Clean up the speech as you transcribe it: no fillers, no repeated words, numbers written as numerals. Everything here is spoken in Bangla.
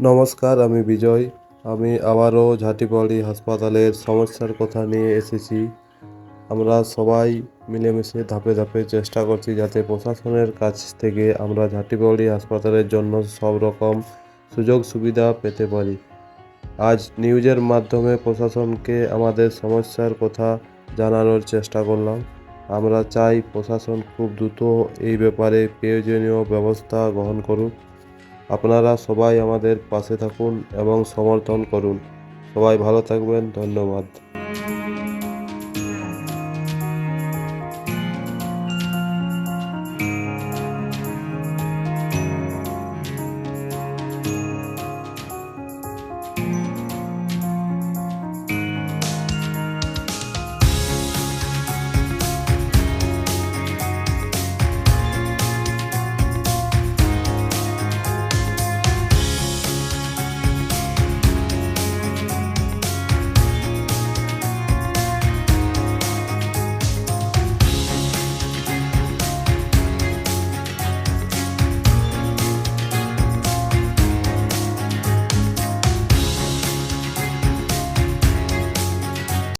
নমস্কার, আমি বিজয়। আমি আবারও ঝাটিপড়ি হাসপাতালের সমস্যার কথা নিয়ে এসেছি। আমরা সবাই মিলেমিশে ধাপে ধাপে চেষ্টা করছি যাতে প্রশাসনের কাছ থেকে আমরা ঝাটিপড়ি হাসপাতালের জন্য সব রকম সুযোগ সুবিধা পেতে পারি। আজ নিউজের মাধ্যমে প্রশাসনকে আমাদের সমস্যার কথা জানানোর চেষ্টা করলাম। আমরা চাই প্রশাসন খুব দ্রুত এই ব্যাপারে প্রয়োজনীয় ব্যবস্থা গ্রহণ করুক। আপনারা সবাই আমাদের পাশে থাকুন এবং সমর্থন করুন। সবাই ভালো থাকবেন। ধন্যবাদ।